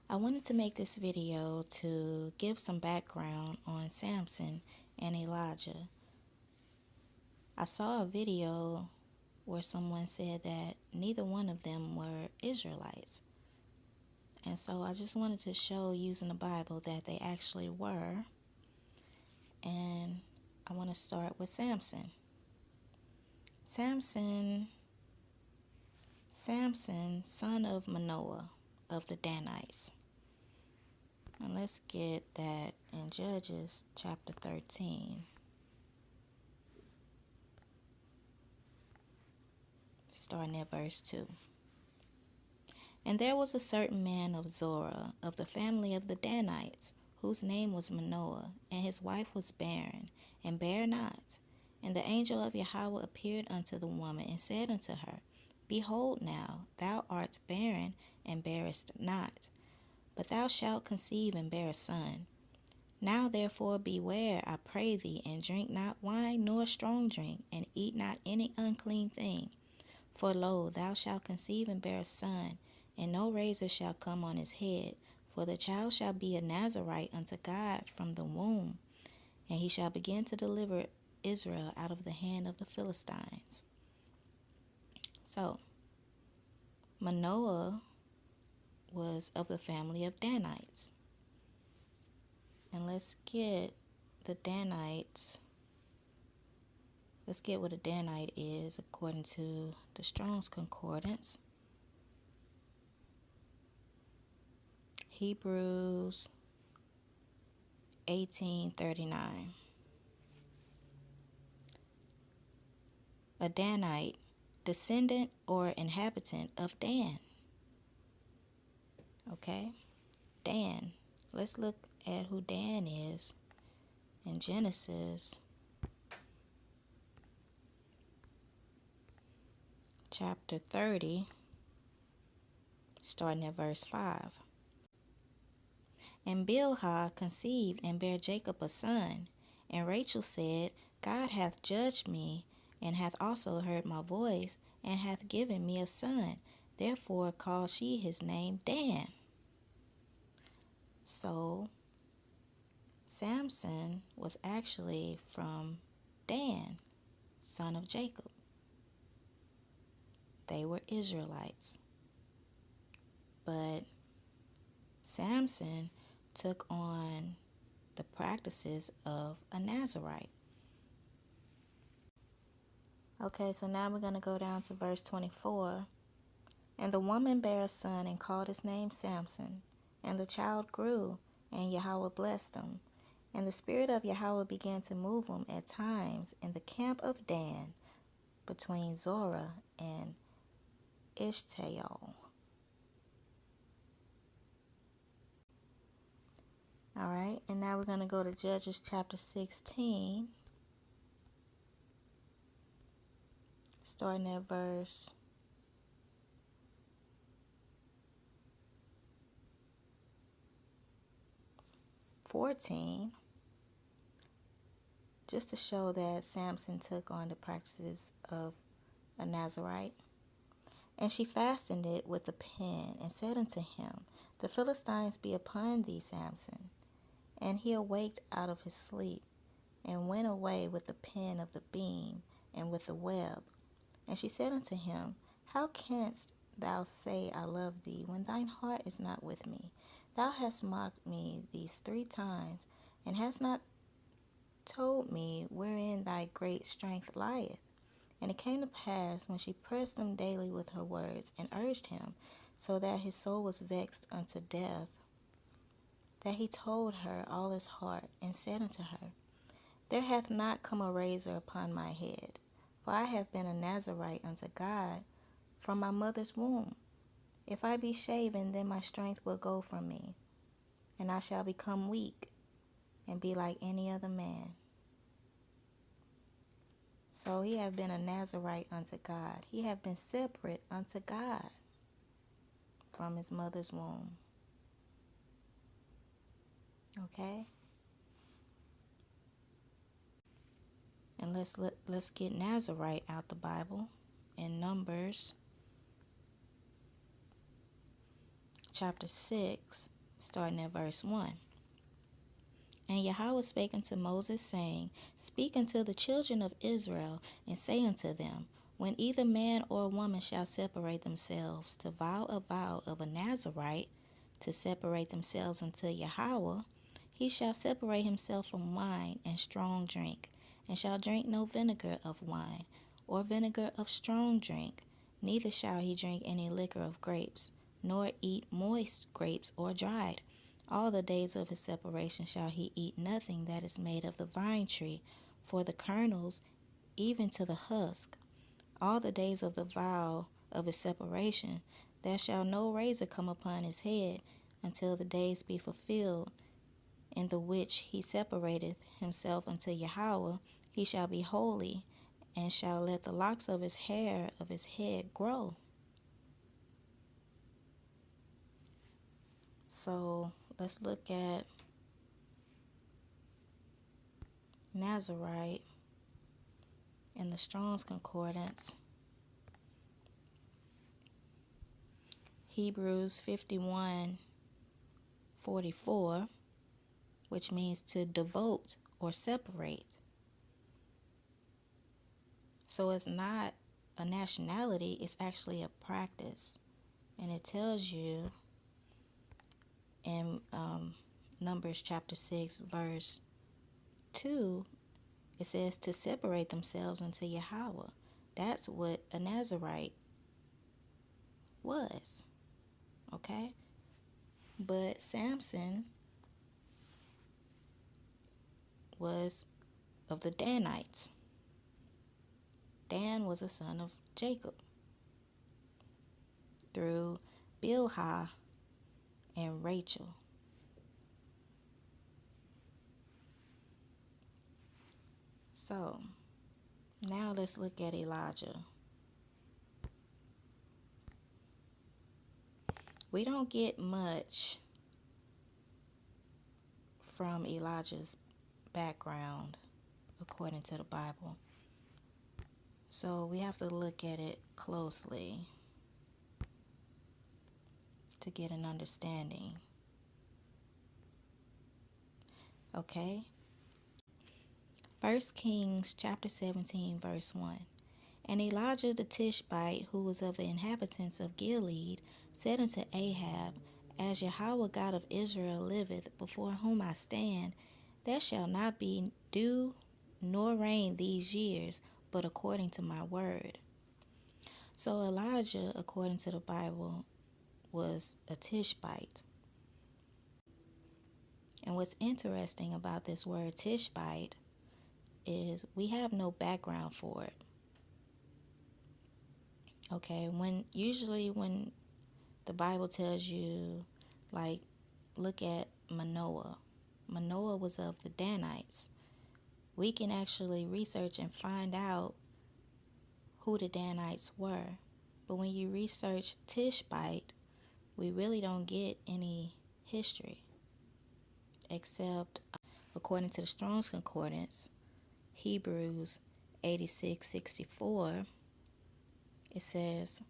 I wanted to make this video to give some background on Samson and Elijah. I saw a video where someone said that neither one of them were Israelites. And so I just wanted to show using the Bible that they actually were. And I want to start with Samson. Samson, son of Manoah of the Danites. And let's get that in Judges chapter 13. Starting at verse 2. And there was a certain man of Zorah, of the family of the Danites, whose name was Manoah, and his wife was barren, and bare not. And the angel of Yahweh appeared unto the woman, and said unto her, Behold now, thou art barren, and bearest not, but thou shalt conceive and bear a son. Now therefore beware, I pray thee, and drink not wine nor strong drink, and eat not any unclean thing. For lo, thou shalt conceive and bear a son, and no razor shall come on his head, for the child shall be a Nazarite unto God from the womb, and he shall begin to deliver Israel out of the hand of the Philistines. So, Manoah was of the family of Danites. And let's get what a Danite is according to the Strong's Concordance. Hebrews 18:39. A Danite, descendant or inhabitant of Dan. Okay? Dan. Let's look at who Dan is in Genesis chapter 30, starting at verse 5. And Bilhah conceived and bare Jacob a son. And Rachel said, God hath judged me, and hath also heard my voice, and hath given me a son. Therefore called she his name Dan. So, Samson was actually from Dan, son of Jacob. They were Israelites. But Samson took on the practices of a Nazarite. Okay, so now we're going to go down to verse 24. And the woman bare a son and called his name Samson. And the child grew, and Yahweh blessed him. And the spirit of Yahweh began to move him at times in the camp of Dan, between Zorah and Eshtaol. All right, and now we're going to go to Judges chapter 16, starting at verse 14, just to show that Samson took on the practices of a Nazarite. And she fastened it with a pin, and said unto him, The Philistines be upon thee, Samson. And he awaked out of his sleep, and went away with the pin of the beam, and with the web. And she said unto him, How canst thou say, I love thee, when thine heart is not with me? Thou hast mocked me these 3 times, and hast not told me wherein thy great strength lieth. And it came to pass, when she pressed him daily with her words, and urged him, so that his soul was vexed unto death, that he told her all his heart, and said unto her, There hath not come a razor upon my head, for I have been a Nazarite unto God from my mother's womb. If I be shaven, then my strength will go from me, and I shall become weak, and be like any other man. So he have been a Nazarite unto God. He have been separate unto God from his mother's womb. Okay? And let's get Nazarite out the Bible in Numbers chapter 6, starting at verse 1. And Yahweh spake unto Moses, saying, Speak unto the children of Israel, and say unto them, When either man or woman shall separate themselves to vow a vow of a Nazarite, to separate themselves unto Yahweh, he shall separate himself from wine and strong drink, and shall drink no vinegar of wine, or vinegar of strong drink, neither shall he drink any liquor of grapes, nor eat moist grapes or dried. All the days of his separation shall he eat nothing that is made of the vine tree, for the kernels, even to the husk. All the days of the vow of his separation, there shall no razor come upon his head, until the days be fulfilled, in the which he separateth himself unto Yahweh. He shall be holy, and shall let the locks of his hair of his head grow. So let's look at Nazarite in the Strong's Concordance. Hebrews 51:44, which means to devote or separate. So it's not a nationality, it's actually a practice. And it tells you in Numbers chapter 6, verse 2, it says to separate themselves unto Yahweh. That's what a Nazarite was. Okay? But Samson was of the Danites. Dan was a son of Jacob through Bilhah and Rachel. So, now let's look at Elijah. We don't get much from Elijah's background according to the Bible. So we have to look at it closely to get an understanding. Okay? 1 Kings chapter 17, verse 1. And Elijah the Tishbite, who was of the inhabitants of Gilead, said unto Ahab, As Yahweh God of Israel liveth, before whom I stand, there shall not be dew nor rain these years, but according to my word. So Elijah, according to the Bible, was a Tishbite. And what's interesting about this word Tishbite is we have no background for it. Okay, when the Bible tells you, like, look at Manoah. Manoah was of the Danites. We can actually research and find out who the Danites were. But when you research Tishbite, we really don't get any history. Except, according to the Strong's Concordance, Hebrews 86:64, it says,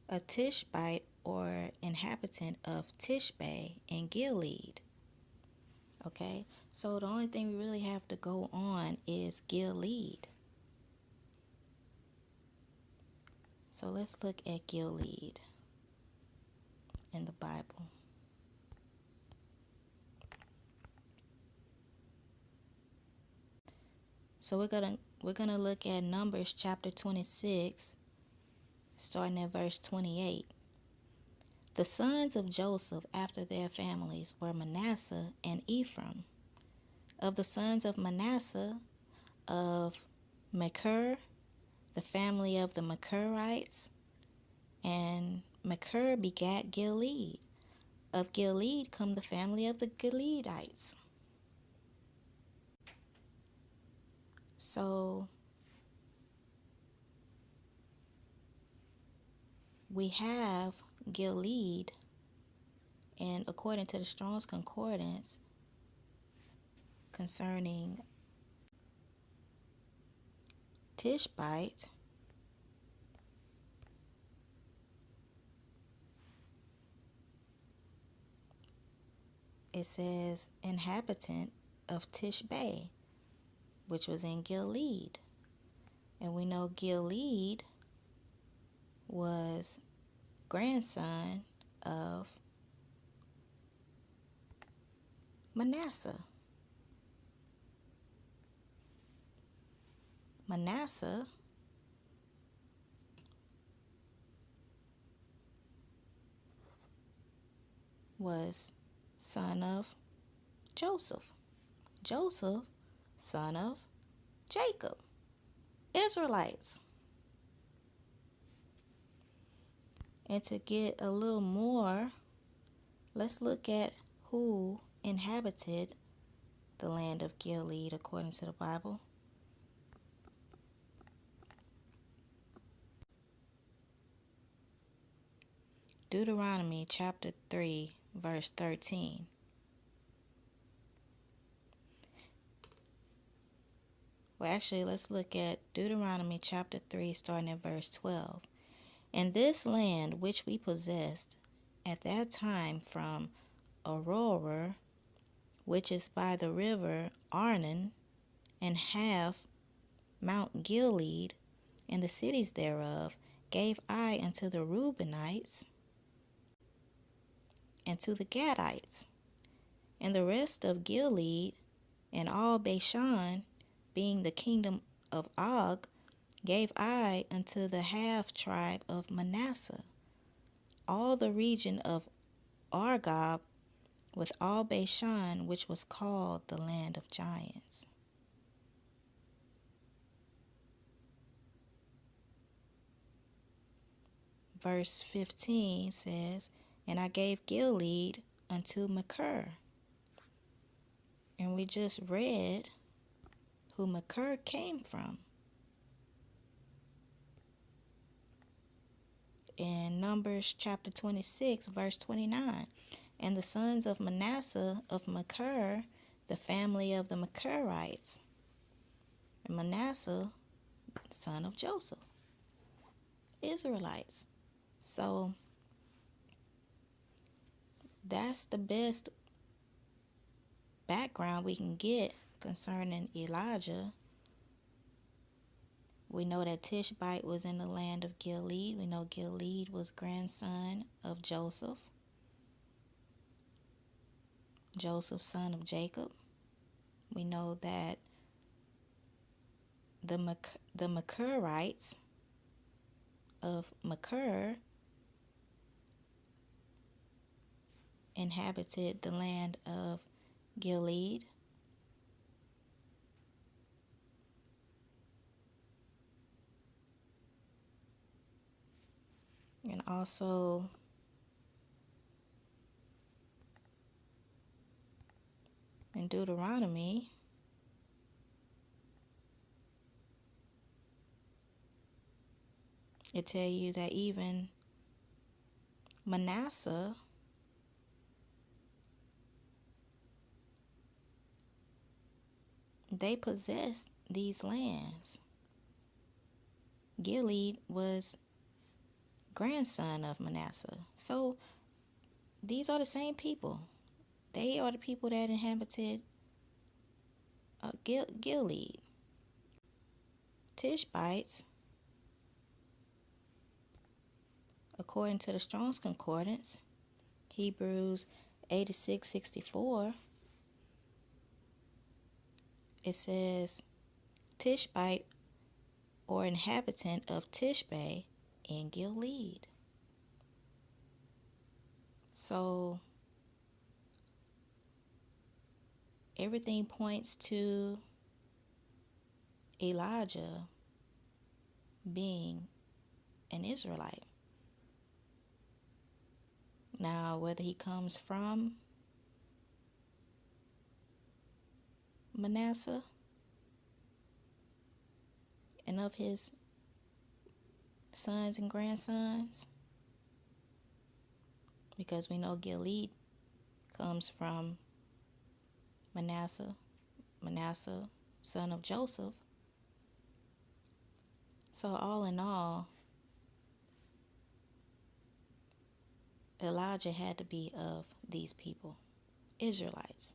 a Tishbite or inhabitant of Tishbe in Gilead. Okay, so the only thing we really have to go on is Gilead. So let's look at Gilead in the Bible. So we're gonna look at Numbers chapter 26, starting at verse 28. The sons of Joseph after their families were Manasseh and Ephraim. Of the sons of Manasseh, of Machir, the family of the Machirites, and Machir begat Gilead. Of Gilead come the family of the Gileadites. So we have Gilead, and according to the Strong's Concordance, concerning Tishbite, it says inhabitant of Tishbe, which was in Gilead. And we know Gilead was grandson of Manasseh. Manasseh was son of Joseph. Joseph, son of Jacob. Israelites. And to get a little more, let's look at who inhabited the land of Gilead according to the Bible. Deuteronomy chapter 3, verse 13. Well, actually, let's look at Deuteronomy chapter 3, starting at verse 12. And this land which we possessed at that time from Aurora, which is by the river Arnon, and half Mount Gilead, and the cities thereof, gave I unto the Reubenites, and to the Gadites, and the rest of Gilead, and all Bashan, being the kingdom of Og, gave I unto the half tribe of Manasseh, all the region of Argob, with all Bashan, which was called the land of giants. Verse 15 says, And I gave Gilead unto Machir. And we just read who Machir came from. In Numbers chapter 26, verse 29. And the sons of Manasseh of Machir, the family of the Machirites. And Manasseh, son of Joseph. Israelites. So that's the best background we can get concerning Elijah. We know that Tishbite was in the land of Gilead. We know Gilead was grandson of Joseph. Joseph, son of Jacob. We know that the Machirites of Machir inhabited the land of Gilead. And also in Deuteronomy, it tells you that even Manasseh they possessed these lands. Gilead was grandson of Manasseh. So these are the same people. They are the people that inhabited Gilead. Tishbites, according to the Strong's Concordance, Hebrews 86:64, it says Tishbite or inhabitant of Tishbe in Gilead. So everything points to Elijah being an Israelite. Now, whether he comes from Manasseh and of his sons and grandsons, because we know Gilead comes from Manasseh, son of Joseph. So all in all, Elijah had to be of these people. Israelites.